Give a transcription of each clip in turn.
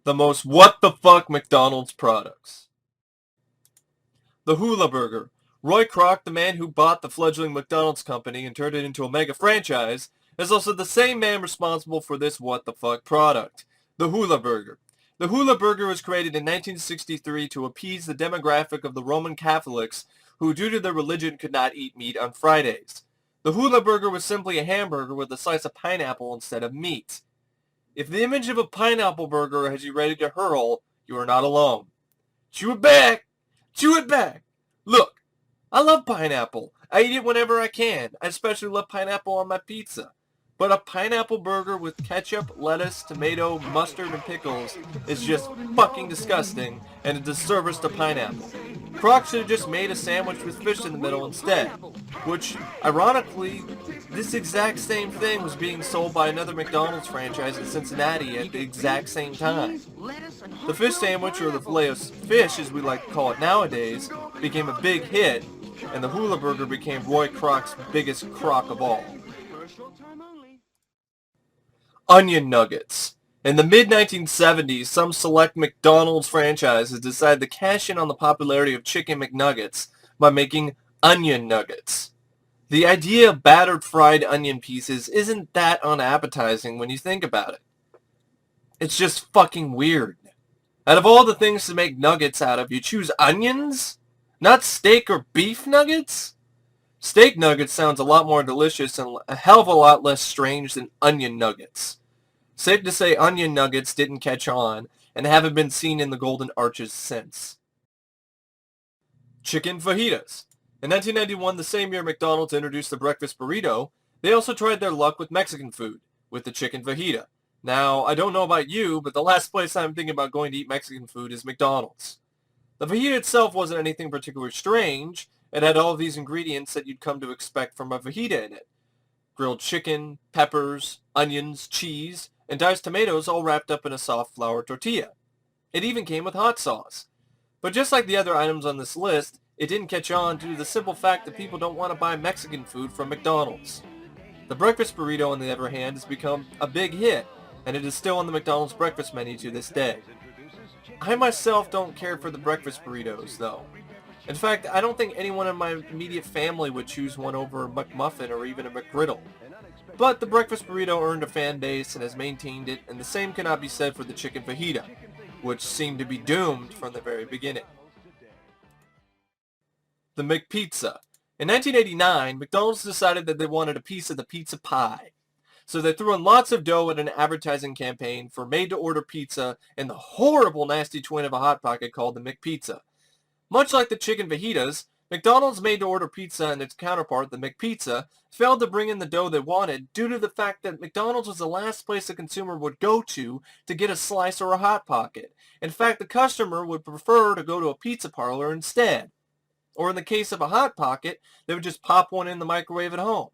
The most what-the-fuck McDonald's products. The Hula Burger. Roy Kroc, the man who bought the fledgling McDonald's company and turned it into a mega franchise, is also the same man responsible for this what-the-fuck product. The Hula Burger. The Hula Burger was created in 1963 to appease the demographic of the Roman Catholics who, due to their religion, could not eat meat on Fridays. The Hula Burger was simply a hamburger with a slice of pineapple instead of meat. If the image of a pineapple burger has you ready to hurl, you are not alone. Chew it back! Chew it back! Look, I love pineapple. I eat it whenever I can. I especially love pineapple on my pizza. But a pineapple burger with ketchup, lettuce, tomato, mustard, and pickles is just fucking disgusting and a disservice to pineapple. Kroc should have just made a sandwich with fish in the middle instead, which, ironically, this exact same thing was being sold by another McDonald's franchise in Cincinnati at the exact same time. The fish sandwich, or the filet of fish as we like to call it nowadays, became a big hit, and the Hula Burger became Roy Kroc's biggest crock of all. Onion nuggets. In the mid-1970s, some select McDonald's franchises decided to cash in on the popularity of chicken McNuggets by making onion nuggets. The idea of battered fried onion pieces isn't that unappetizing when you think about it. It's just fucking weird. Out of all the things to make nuggets out of, you choose onions? Not steak or beef nuggets? Steak nuggets sounds a lot more delicious and a hell of a lot less strange than onion nuggets. Safe to say onion nuggets didn't catch on and haven't been seen in the Golden Arches since. Chicken fajitas. In 1991, the same year McDonald's introduced the breakfast burrito, they also tried their luck with Mexican food, with the chicken fajita. Now, I don't know about you, but the last place I'm thinking about going to eat Mexican food is McDonald's. The fajita itself wasn't anything particularly strange. It had all of these ingredients that you'd come to expect from a fajita in it. Grilled chicken, peppers, onions, cheese, and diced tomatoes all wrapped up in a soft flour tortilla. It even came with hot sauce. But just like the other items on this list, it didn't catch on due to the simple fact that people don't want to buy Mexican food from McDonald's. The breakfast burrito, on the other hand, has become a big hit, and it is still on the McDonald's breakfast menu to this day. I myself don't care for the breakfast burritos, though. In fact, I don't think anyone in my immediate family would choose one over a McMuffin or even a McGriddle. But the breakfast burrito earned a fan base and has maintained it, and the same cannot be said for the chicken fajita, which seemed to be doomed from the very beginning. The McPizza. In 1989, McDonald's decided that they wanted a piece of the pizza pie. So they threw in lots of dough at an advertising campaign for made-to-order pizza and the horrible nasty twin of a Hot Pocket called the McPizza. Much like the chicken fajitas, McDonald's made-to-order pizza and its counterpart, the McPizza, failed to bring in the dough they wanted due to the fact that McDonald's was the last place a consumer would go to get a slice or a Hot Pocket. In fact, the customer would prefer to go to a pizza parlor instead. Or in the case of a Hot Pocket, they would just pop one in the microwave at home.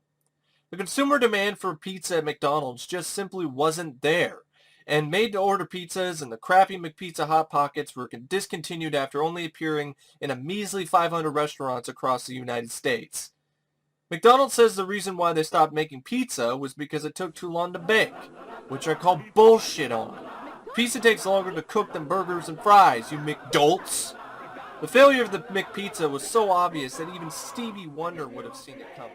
The consumer demand for pizza at McDonald's just simply wasn't there, and made-to-order pizzas and the crappy McPizza Hot Pockets were discontinued after only appearing in a measly 500 restaurants across the United States. McDonald's says the reason why they stopped making pizza was because it took too long to bake, which I call bullshit on. Pizza takes longer to cook than burgers and fries, you McDolts. The failure of the McPizza was so obvious that even Stevie Wonder would have seen it coming.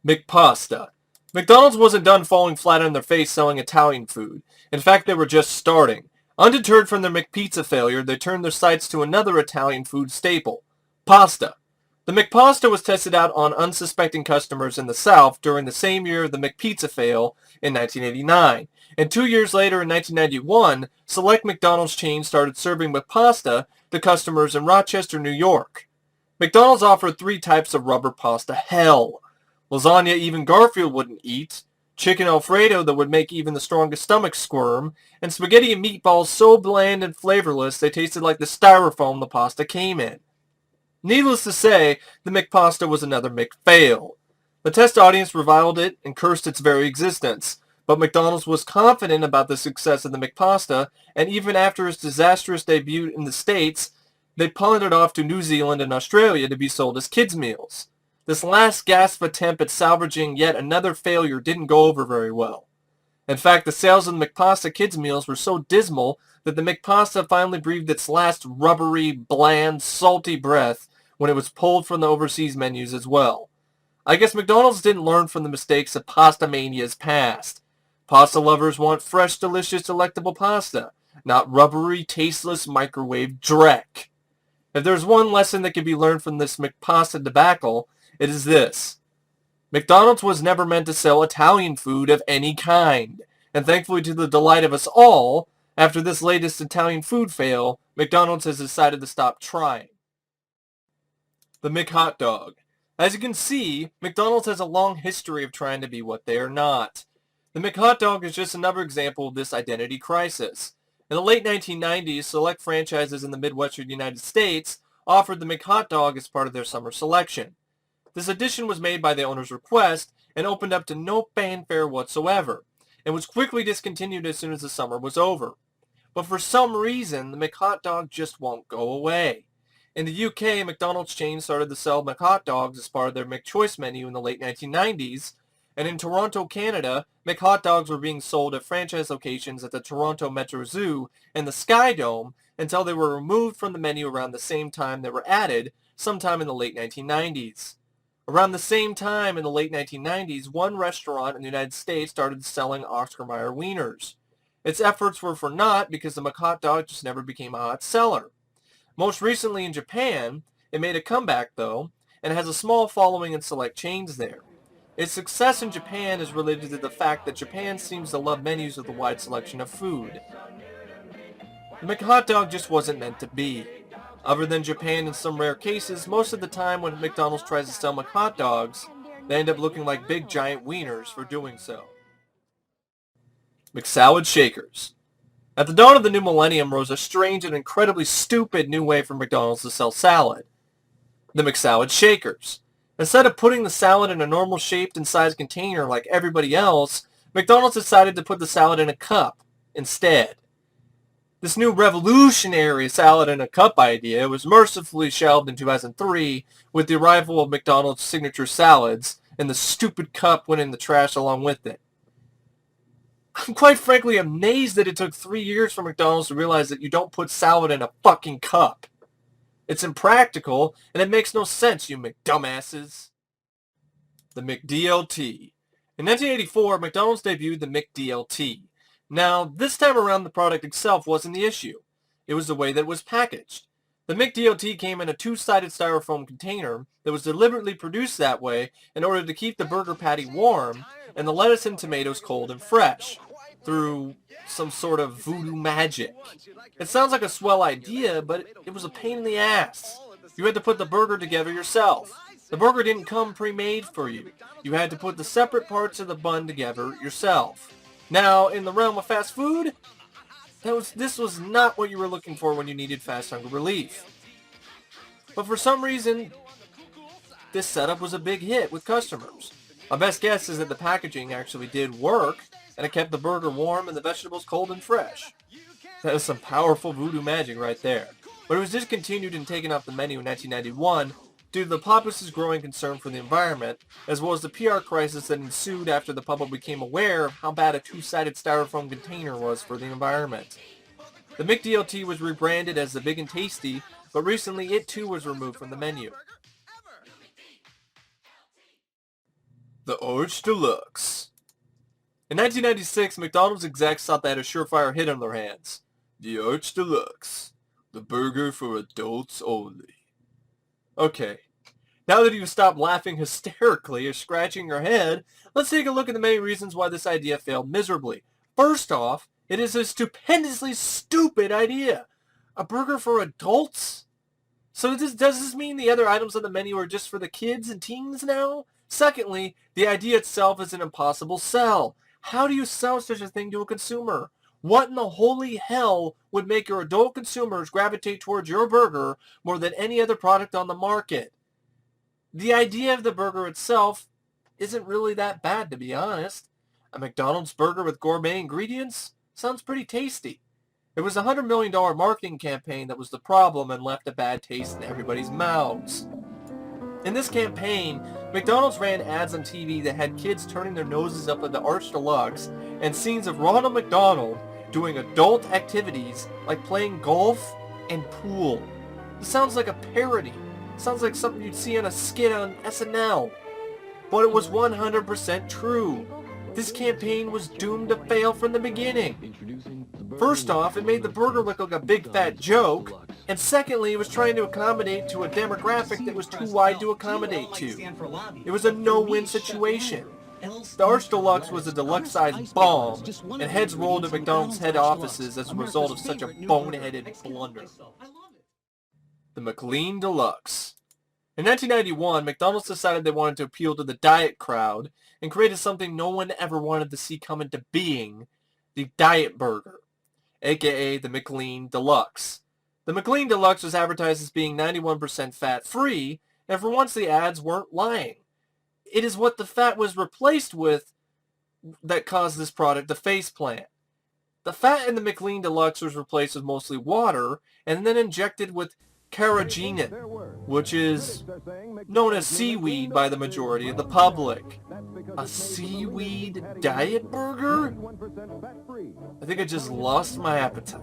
McPasta. McDonald's wasn't done falling flat on their face selling Italian food. In fact, they were just starting. Undeterred from their McPizza failure, they turned their sights to another Italian food staple, pasta. The McPasta was tested out on unsuspecting customers in the South during the same year of the McPizza fail in 1989. And 2 years later, in 1991, select McDonald's chains started serving McPasta to customers in Rochester, New York. McDonald's offered 3 types of rubber pasta hell. Lasagna even Garfield wouldn't eat, chicken Alfredo that would make even the strongest stomach squirm, and spaghetti and meatballs so bland and flavorless they tasted like the styrofoam the pasta came in. Needless to say, the McPasta was another McFail. The test audience reviled it and cursed its very existence, but McDonald's was confident about the success of the McPasta, and even after its disastrous debut in the States, they pawned it off to New Zealand and Australia to be sold as kids' meals. This last gasp attempt at salvaging yet another failure didn't go over very well. In fact, the sales of the McPasta kids' meals were so dismal that the McPasta finally breathed its last rubbery, bland, salty breath when it was pulled from the overseas menus as well. I guess McDonald's didn't learn from the mistakes of Pasta Mania's past. Pasta lovers want fresh, delicious, delectable pasta, not rubbery, tasteless microwave dreck. If there's one lesson that can be learned from this McPasta debacle, it is this. McDonald's was never meant to sell Italian food of any kind, and thankfully to the delight of us all, after this latest Italian food fail, McDonald's has decided to stop trying. The McHot Dog. As you can see, McDonald's has a long history of trying to be what they are not. The McHot Dog is just another example of this identity crisis. In the late 1990s, select franchises in the Midwestern United States offered the McHot Dog as part of their summer selection. This addition was made by the owner's request and opened up to no fanfare whatsoever, and was quickly discontinued as soon as the summer was over. But for some reason, the McHot Dog just won't go away. In the UK, McDonald's chain started to sell McHot Dogs as part of their McChoice menu in the late 1990s, and in Toronto, Canada, McHot Dogs were being sold at franchise locations at the Toronto Metro Zoo and the Sky Dome until they were removed from the menu around the same time they were added, sometime in the late 1990s. Around the same time in the late 1990s, one restaurant in the United States started selling Oscar Mayer wieners. Its efforts were for naught because the McHot Dog just never became a hot seller. Most recently in Japan, it made a comeback though, and has a small following in select chains there. Its success in Japan is related to the fact that Japan seems to love menus with a wide selection of food. The McHot Dog just wasn't meant to be. Other than Japan in some rare cases, most of the time when McDonald's tries to sell McHot Dogs, they end up looking like big giant wieners for doing so. McSalad Shakers. At the dawn of the new millennium rose a strange and incredibly stupid new way for McDonald's to sell salad. The McSalad Shakers. Instead of putting the salad in a normal shaped and sized container like everybody else, McDonald's decided to put the salad in a cup instead. This new revolutionary salad in a cup idea was mercifully shelved in 2003 with the arrival of McDonald's signature salads, and the stupid cup went in the trash along with it. I'm quite frankly amazed that it took 3 years for McDonald's to realize that you don't put salad in a fucking cup. It's impractical, and it makes no sense, you McDumbasses. The McDLT. In 1984, McDonald's debuted the McDLT. Now, this time around the product itself wasn't the issue. It was the way that it was packaged. The McDLT came in a two-sided styrofoam container that was deliberately produced that way in order to keep the burger patty warm and the lettuce and tomatoes cold and fresh, through some sort of voodoo magic. It sounds like a swell idea, but it was a pain in the ass. You had to put the burger together yourself. The burger didn't come pre-made for you. You had to put the separate parts of the bun together yourself. Now, in the realm of fast food, this was not what you were looking for when you needed fast hunger relief. But for some reason, this setup was a big hit with customers. My best guess is that the packaging actually did work, and it kept the burger warm and the vegetables cold and fresh. That is some powerful voodoo magic right there. But it was discontinued and taken off the menu in 1991 due to the populace's growing concern for the environment, as well as the PR crisis that ensued after the public became aware of how bad a two-sided styrofoam container was for the environment. The McDLT was rebranded as the Big and Tasty, but recently it too was removed from the menu. The Arch Deluxe. In 1996, McDonald's execs thought they had a surefire hit on their hands. The Arch Deluxe. The burger for adults only. Okay, now that you've stopped laughing hysterically or scratching your head, let's take a look at the many reasons why this idea failed miserably. First off, it is a stupendously stupid idea. A burger for adults? So does this mean the other items on the menu are just for the kids and teens now? Secondly, the idea itself is an impossible sell. How do you sell such a thing to a consumer? What in the holy hell would make your adult consumers gravitate towards your burger more than any other product on the market? The idea of the burger itself isn't really that bad, to be honest. A McDonald's burger with gourmet ingredients sounds pretty tasty. It was a $100 million marketing campaign that was the problem and left a bad taste in everybody's mouths. In this campaign, McDonald's ran ads on TV that had kids turning their noses up at the Arch Deluxe and scenes of Ronald McDonald doing adult activities like playing golf and pool. This sounds like a parody. It sounds like something you'd see on a skit on SNL. But it was 100% true. This campaign was doomed to fail from the beginning. First off, it made the burger look like a big fat joke, and secondly, it was trying to accommodate to a demographic that was too wide to accommodate to. It was a no-win situation. The Arch Deluxe was a deluxe-sized bomb, and heads rolled at McDonald's head offices as a result of such a boneheaded blunder. The McLean Deluxe. In 1991, McDonald's decided they wanted to appeal to the diet crowd and created something no one ever wanted to see come into being, the Diet Burger, aka the McLean Deluxe. The McLean Deluxe was advertised as being 91% fat-free, and for once the ads weren't lying. It is what the fat was replaced with that caused this product to faceplant. The fat in the McLean Deluxe was replaced with mostly water and then injected with carrageenan, which is known as seaweed by the majority of the public. A seaweed diet burger? I think I just lost my appetite.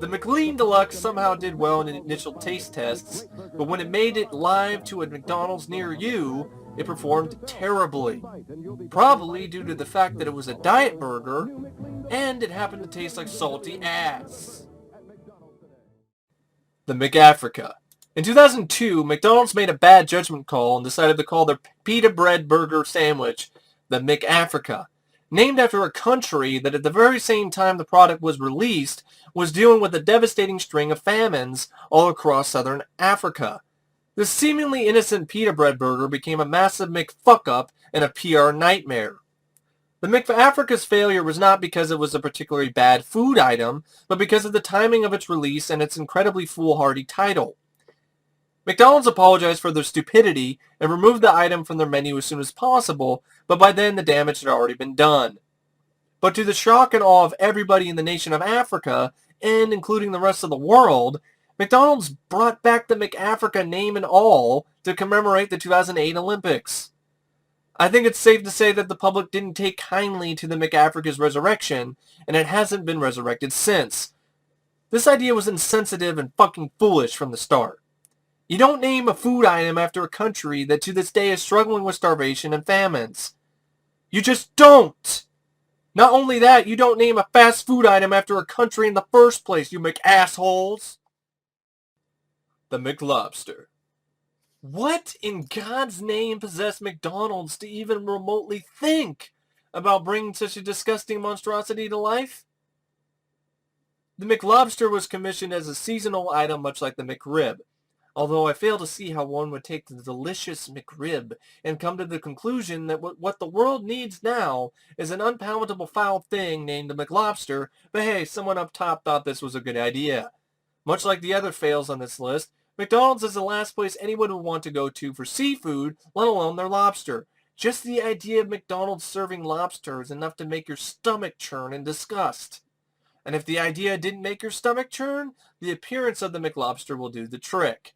The McLean Deluxe somehow did well in initial taste tests, but when it made it live to a McDonald's near you, it performed terribly. Probably due to the fact that it was a diet burger, and it happened to taste like salty ass. The McAfrica. In 2002, McDonald's made a bad judgment call and decided to call their pita bread burger sandwich the McAfrica, named after a country that at the very same time the product was released was dealing with a devastating string of famines all across southern Africa. This seemingly innocent pita bread burger became a massive McFuck-up and a PR nightmare. The McAfrica's failure was not because it was a particularly bad food item, but because of the timing of its release and its incredibly foolhardy title. McDonald's apologized for their stupidity and removed the item from their menu as soon as possible, but by then the damage had already been done. But to the shock and awe of everybody in the nation of Africa, and including the rest of the world, McDonald's brought back the McAfrica name and all to commemorate the 2008 Olympics. I think it's safe to say that the public didn't take kindly to the McAfrica's resurrection, and it hasn't been resurrected since. This idea was insensitive and fucking foolish from the start. You don't name a food item after a country that to this day is struggling with starvation and famines. You just don't! Not only that, you don't name a fast food item after a country in the first place, you McAssholes! The McLobster. What in God's name possessed McDonald's to even remotely think about bringing such a disgusting monstrosity to life? The McLobster was commissioned as a seasonal item much like the McRib, although I fail to see how one would take the delicious McRib and come to the conclusion that what the world needs now is an unpalatable foul thing named the McLobster, but hey, someone up top thought this was a good idea. Much like the other fails on this list, McDonald's is the last place anyone would want to go to for seafood, let alone their lobster. Just the idea of McDonald's serving lobster is enough to make your stomach churn in disgust. And if the idea didn't make your stomach churn, the appearance of the McLobster will do the trick.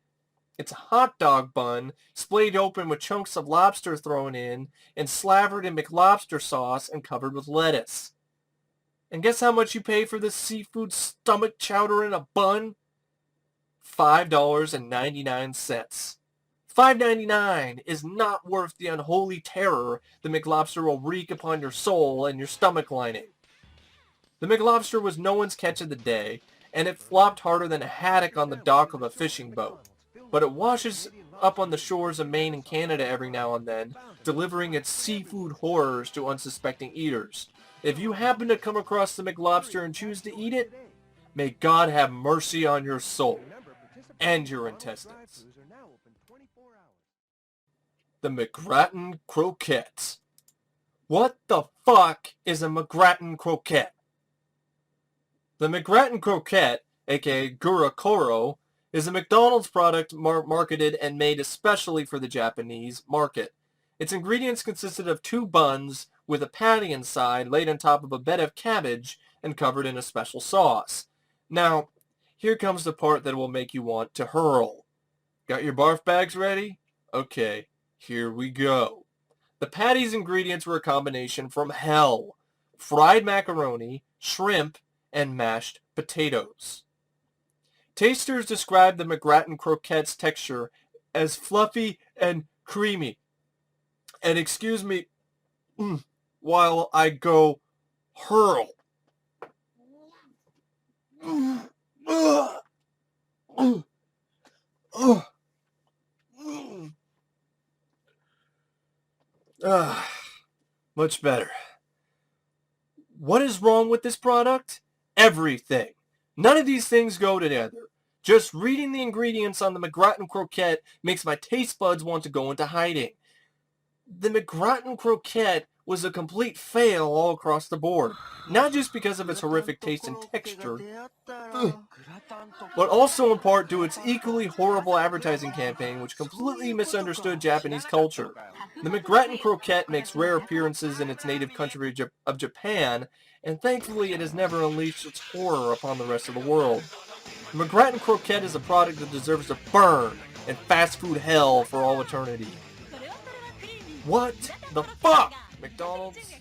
It's a hot dog bun, splayed open with chunks of lobster thrown in, and slathered in McLobster sauce and covered with lettuce. And guess how much you pay for this seafood stomach chowder in a bun? $5.99. $5.99 is not worth the unholy terror the McLobster will wreak upon your soul and your stomach lining. The McLobster was no one's catch of the day, and it flopped harder than a haddock on the dock of a fishing boat. But it washes up on the shores of Maine and Canada every now and then, delivering its seafood horrors to unsuspecting eaters. If you happen to come across the McLobster and choose to eat it, may God have mercy on your soul and your intestines. The McGrath Croquettes. What the fuck is a McGrath Croquette? The McGrath Croquette, aka Gurokoro, is a McDonald's product marketed and made especially for the Japanese market. Its ingredients consisted of 2 buns with a patty inside laid on top of a bed of cabbage and covered in a special sauce. Now, here comes the part that will make you want to hurl. Got your barf bags ready? Okay, Here we go. The patty's ingredients were a combination from hell. Fried macaroni, shrimp, and mashed potatoes. Tasters described the McGrath Croquettes texture as fluffy and creamy. And excuse me while I go hurl. Much better. What is wrong with this product? Everything. None of these things go together. Just reading the ingredients on the McGrath Croquette makes my taste buds want to go into hiding. The McGrath Croquette was a complete fail all across the board. Not just because of its horrific taste and texture, but also in part due to its equally horrible advertising campaign, which completely misunderstood Japanese culture. The McGrath Croquette makes rare appearances in its native country of Japan, and thankfully it has never unleashed its horror upon the rest of the world. The McGrath Croquette is a product that deserves to burn in fast food hell for all eternity. What the fuck, McDonald's?